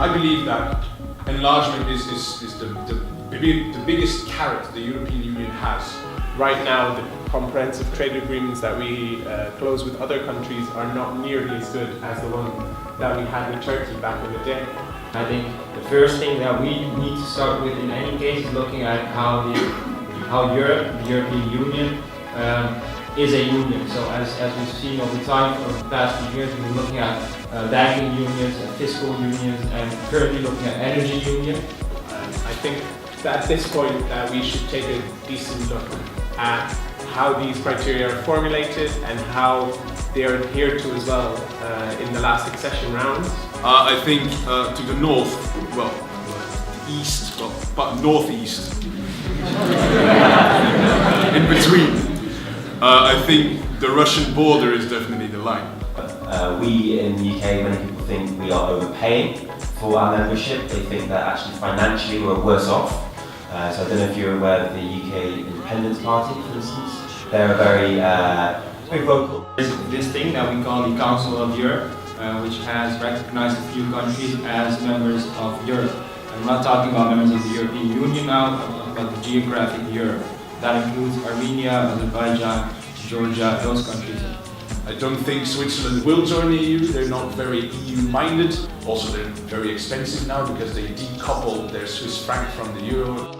I believe that enlargement is the biggest carrot the European Union has. Right now, the comprehensive trade agreements that we close with other countries are not nearly as good as the one that we had with Turkey back in the day. I think the first thing that we need to start with in any case is looking at how Europe, the European Union, is a union. So as we've seen over time for the past few years, we've been looking at banking unions and fiscal unions, and currently looking at energy union. I think that at this point that we should take a decent look at how these criteria are formulated and how they are adhered to as well in the last accession rounds. I think to the north, well, east, well, but northeast, in between. I think the Russian border is definitely the line. We in the UK, many people think we are overpaying for our membership. They think that actually financially we're worse off. So I don't know if you're aware of the UK Independence Party, for instance. They're very vocal. This thing that we call the Council of Europe, which has recognized a few countries as members of Europe. And we're not talking about members of the European Union now, but the geographic Europe. That includes Armenia, Azerbaijan, Georgia, those countries. I don't think Switzerland will join the EU. They're not very EU-minded. Also, they're very expensive now because they decoupled their Swiss franc from the euro.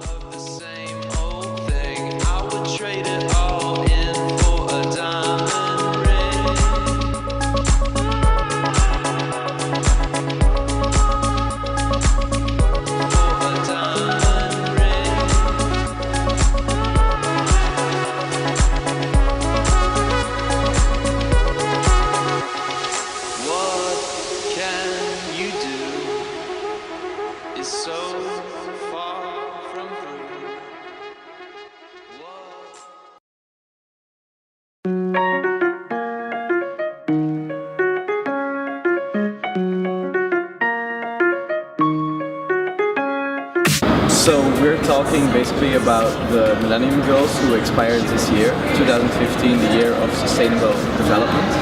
So we're talking basically about the Millennium Goals who expired this year, 2015, the year of sustainable development.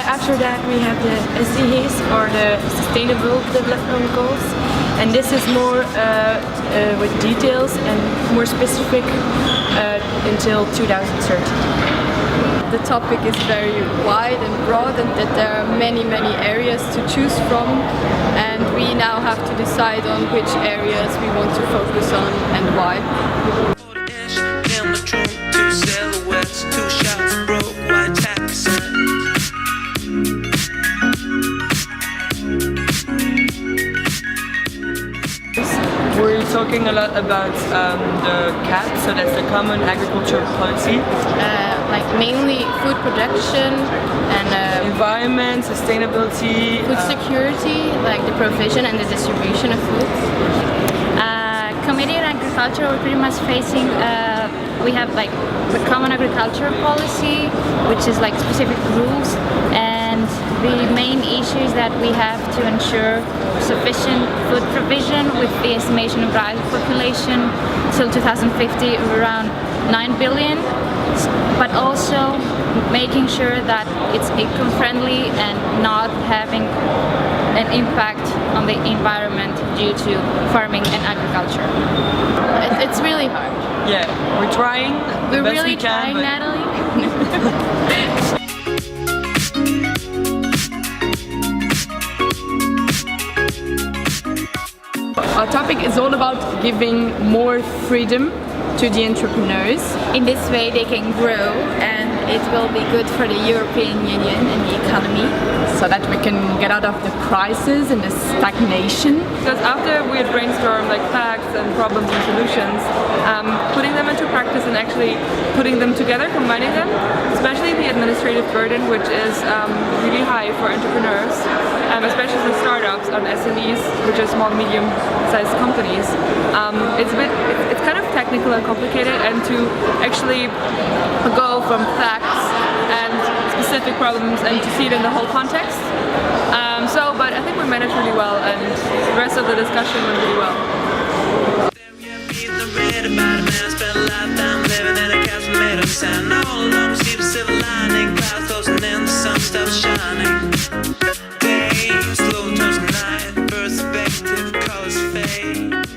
After that we have the SDGs, or the Sustainable Development Goals, and this is more with details and more specific until 2030. The topic is very wide and broad, and that there are many areas to choose from, and we now have to decide on which areas we want to focus on and why. We're talking a lot about the CAP, so that's the Common Agricultural Policy. Like mainly food production and environment, sustainability, food security, like the provision and the distribution of food. Committee on Agriculture, we're pretty much facing, we have like the Common Agricultural Policy, which is like specific rules, and the main issue is that we have to ensure sufficient food provision with the estimation of rise population till 2050 of around 9 billion, but also making sure that it's eco-friendly and not having an impact on the environment due to farming and agriculture. It's really hard. Yeah, we're trying. We're really trying, Natalie. Our topic is all about giving more freedom to the entrepreneurs. In this way they can grow and it will be good for the European Union and the economy. So that we can get out of the crisis and the stagnation. Because after we had brainstormed like facts and problems and solutions, putting them into practice and actually putting them together, combining them, especially the administrative burden, which is really high for entrepreneurs, especially for startups and SMEs, which are small, medium-sized companies. It's kind of technical and complicated, and to actually go from facts and specific problems and to see it in the whole context. But I think we managed really well, and the rest of the discussion went really well. Days, slow turns to night, perspective, colors fade.